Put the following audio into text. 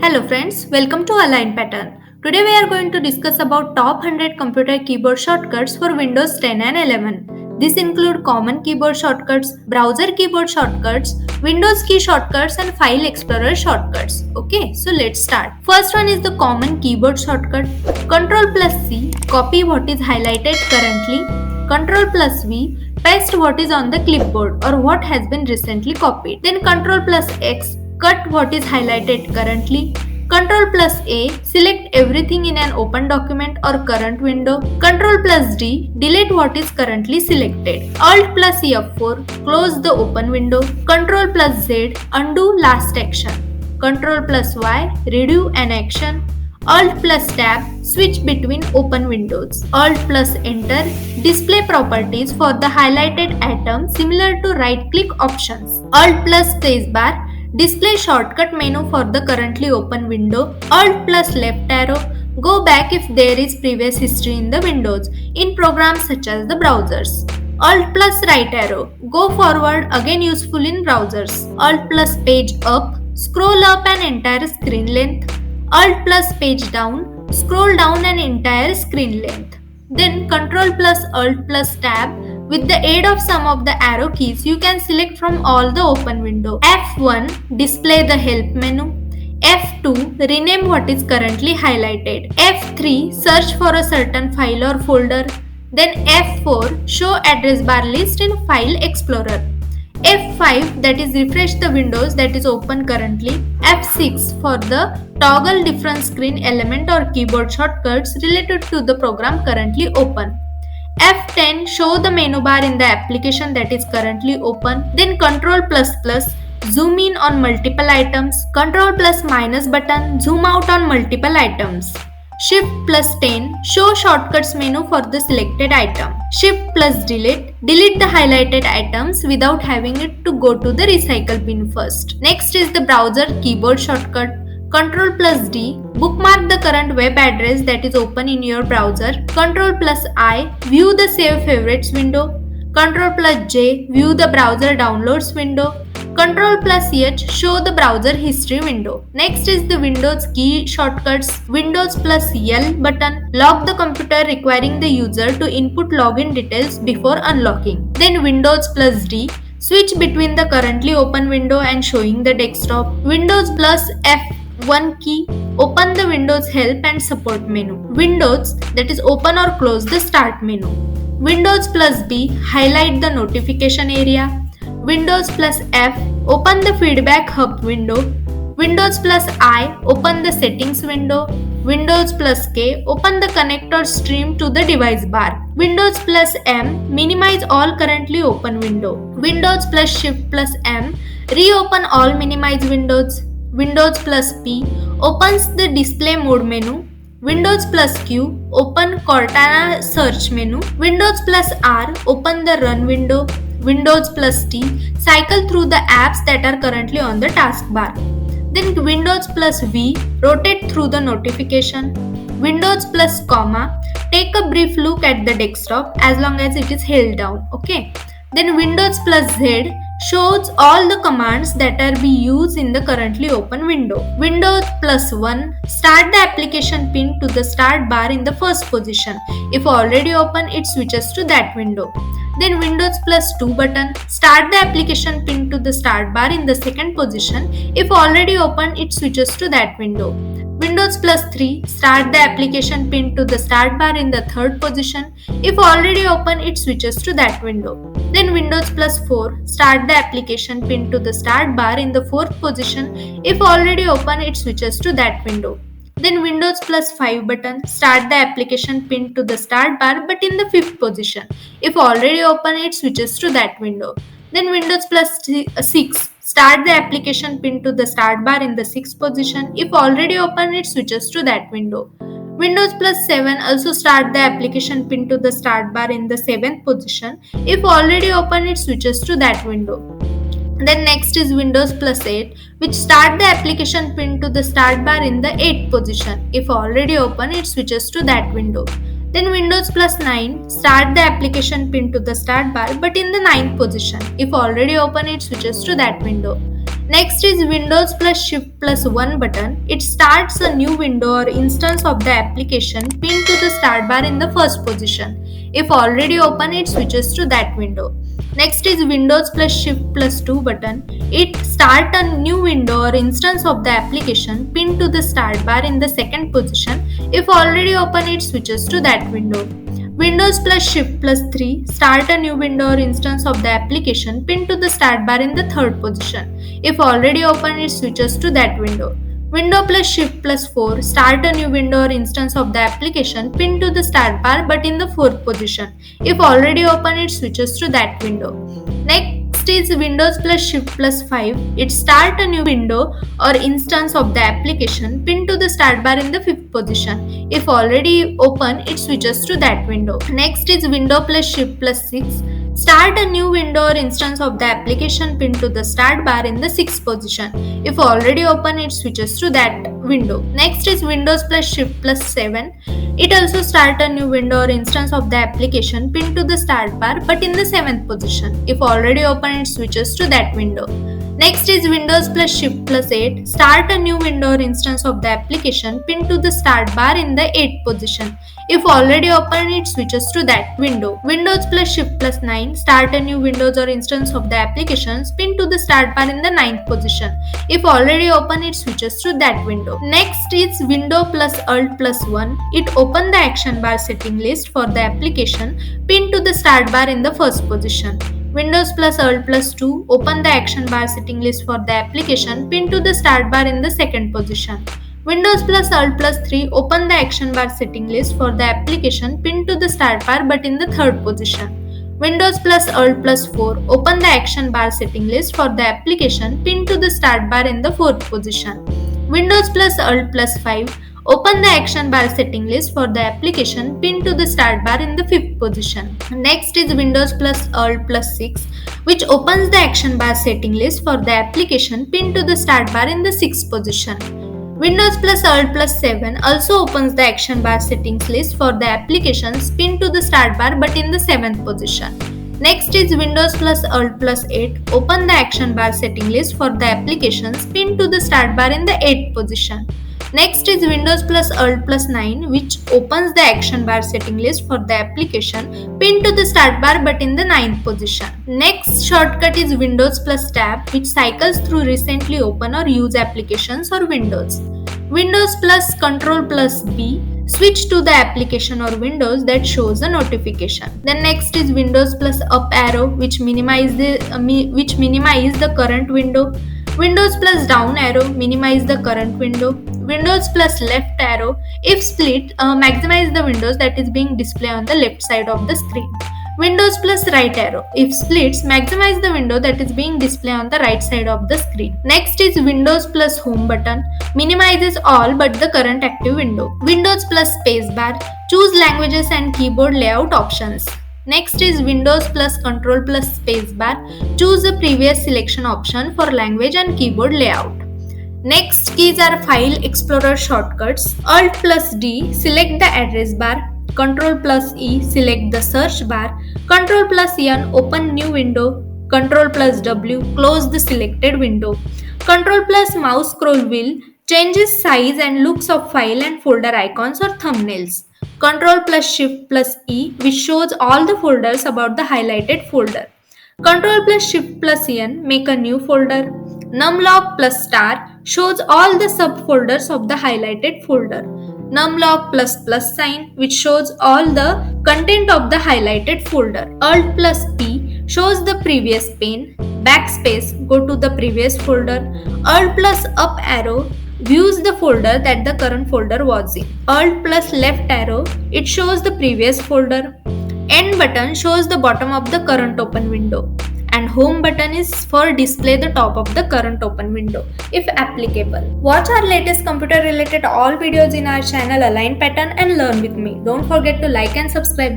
Hello friends, welcome to Align Pattern. Today we are going to discuss about top 100 computer keyboard shortcuts for Windows 10 and 11. These include common keyboard shortcuts, browser keyboard shortcuts, Windows key shortcuts and file explorer shortcuts. Okay, so let's start. First one is the common keyboard shortcut. Ctrl plus C, copy what is highlighted currently. Ctrl plus V, paste what is on the clipboard or what has been recently copied. Then Ctrl plus X, cut what is highlighted currently. Ctrl plus A, select everything in an open document or current window. Ctrl plus D, delete what is currently selected. Alt plus F4, close the open window. Ctrl plus Z, undo last action. Ctrl plus Y, redo an action. Alt plus Tab, switch between open windows. Alt plus Enter, display properties for the highlighted item similar to right click options. Alt plus Spacebar, display shortcut menu for the currently open window. Alt plus left arrow, go back if there is previous history in the windows in programs such as the browsers. Alt plus right arrow, go forward, again useful in browsers. Alt plus page up, scroll up an entire screen length. Alt plus page down, scroll down an entire screen length. Then Ctrl plus Alt plus Tab. With the aid of some of the arrow keys, you can select from all the open window. F1, display the help menu. F2, rename what is currently highlighted. F3, search for a certain file or folder. Then F4, show address bar list in File Explorer. F5, that is refresh the windows that is open currently. F6 for the toggle different screen element or keyboard shortcuts related to the program currently open. F10, show the menu bar in the application that is currently open. Then Ctrl plus plus, zoom in on multiple items. Ctrl plus minus button, zoom out on multiple items. Shift plus 10, show shortcuts menu for the selected item. Shift plus delete, delete the highlighted items without having it to go to the recycle bin first. Next is the browser keyboard shortcut. Ctrl plus D, bookmark the current web address that is open in your browser. Ctrl plus I, view the save favorites window. Ctrl plus J, view the browser downloads window. Ctrl plus H, show the browser history window. Next is the Windows key shortcuts. Windows plus L button, lock the computer requiring the user to input login details before unlocking. Then Windows plus D, switch between the currently open window and showing the desktop. Windows plus F1 key, open the Windows help and support menu. Windows, that is open or close the start menu. Windows plus B, highlight the notification area. Windows plus F, open the feedback hub window. Windows plus I, open the settings window. Windows plus K, open the connect or stream to the device bar. Windows plus M, minimize all currently open window. Windows plus Shift plus M, reopen all minimized windows. Windows plus P, opens the display mode menu. Windows plus Q, open Cortana search menu. Windows plus R, open the run window. Windows plus T, cycle through the apps that are currently on the taskbar. Then Windows plus V, rotate through the notification. Windows plus comma, take a brief look at the desktop as long as it is held down. Okay. Then Windows plus Z, shows all the commands that are being used in the currently open window. Windows plus 1, start the application pin to the start bar in the first position. If already open, it switches to that window. Then Windows plus 2 button, start the application pin to the start bar in the second position. If already open, it switches to that window. Windows plus 3, start the application pin to the start bar in the third position. If already open, it switches to that window. Then Windows plus 4, start the application pin to the start bar in the fourth position. If already open, it switches to that window. Then Windows plus 5 button, start the application pin to the start bar but in the fifth position. If already open, it switches to that window. Then Windows plus 6, start the application pin to the start bar in the sixth position. If already open, it switches to that window. Windows plus 7 also start the application pin to the start bar in the seventh position. If already open, it switches to that window. Then next is Windows plus 8, which start the application pin to the start bar in the 8th position. If already open, it switches to that window. Then Windows plus 9, start the application pin to the start bar but in the 9th position. If already open, it switches to that window. Next is Windows plus Shift plus 1 button. It starts a new window or instance of the application pinned to the start bar in the first position. If already open, it switches to that window. Next is Windows plus Shift plus 2 button. It starts a new window or instance of the application pinned to the start bar in the second position. If already open, it switches to that window. Windows plus Shift plus 3 start a new window or instance of the application pinned to the start bar in the third position. If already open, it switches to that window. Window plus Shift plus 4 start a new window or instance of the application pinned to the start bar but in the fourth position. If already open, it switches to that window. Next is Windows plus Shift plus 5. It start a new window or instance of the application pinned to the start bar in the fifth position. If already open, it switches to that window. Next is Windows plus Shift plus 6. Start a new window or instance of the application pinned to the start bar in the sixth position. If already open, it switches to that window. Next is Windows plus Shift plus 7. It also start a new window or instance of the application pinned to the start bar but in the seventh position. If already open, it switches to that window. Next is Windows plus Shift plus 8. Start a new window or instance of the application pinned to the start bar in the 8th position. If already open, it switches to that window. Windows plus Shift plus 9. Start a new Windows or instance of the applications pinned to the start bar in the 9th position. If already open, it switches to that window. Next is Windows plus Alt plus 1. It opens the action bar setting list for the application pinned to the start bar in the first position. Windows plus Alt plus 2 open the action bar setting list for the application pinned to the start bar in the second position. Windows plus Alt plus 3 open the action bar setting list for the application pinned to the start bar but in the third position. Windows plus Alt plus 4 open the action bar setting list for the application pinned to the start bar in the fourth position. Windows plus Alt plus 5 open the action bar setting list for the application pinned to the start bar in the fifth position. Next is Windows plus Alt plus 6 which opens the action bar setting list for the application pinned to the start bar in the sixth position. Windows plus Alt plus 7 also opens the action bar settings list for the applications pinned to the start bar but in the 7th position. Next is Windows plus Alt plus 8 open the action bar setting list for the applications pinned to the start bar in the 8th position. Next is Windows plus Alt plus 9 which opens the action bar setting list for the application pinned to the start bar but in the 9th position. Next shortcut is Windows plus Tab which cycles through recently open or used applications or windows. Windows plus Ctrl plus B switch to the application or windows that shows a notification. Then next is Windows plus up arrow which minimize the current window. Windows plus down arrow minimize the current window. Windows plus left arrow if split maximize the windows that is being displayed on the left side of the screen. Windows plus right arrow if splits maximize the window that is being displayed on the right side of the screen. Next is Windows plus home button minimizes all but the current active window. Windows plus spacebar choose languages and keyboard layout options. Next is Windows plus Ctrl plus spacebar choose the previous selection option for language and keyboard layout. Next keys are File Explorer shortcuts. Alt plus D select the address bar. Ctrl plus E select the search bar. Ctrl plus N open new window. Ctrl plus W close the selected window. Ctrl plus mouse scroll wheel changes size and looks of file and folder icons or thumbnails. Ctrl plus Shift plus E which shows all the folders about the highlighted folder. Ctrl plus Shift plus N make a new folder. Numlock plus star shows all the subfolders of the highlighted folder. Numlock plus sign which shows all the content of the highlighted folder. Alt plus P shows the previous pane. Backspace go to the previous folder. Alt plus up arrow views the folder that the current folder was in. Alt plus left arrow it shows the previous folder. End button shows the bottom of the current open window. And home button is for display the top of the current open window if applicable. Watch our latest computer related all videos in our channel Align Pattern and learn with me. Don't forget to like and subscribe.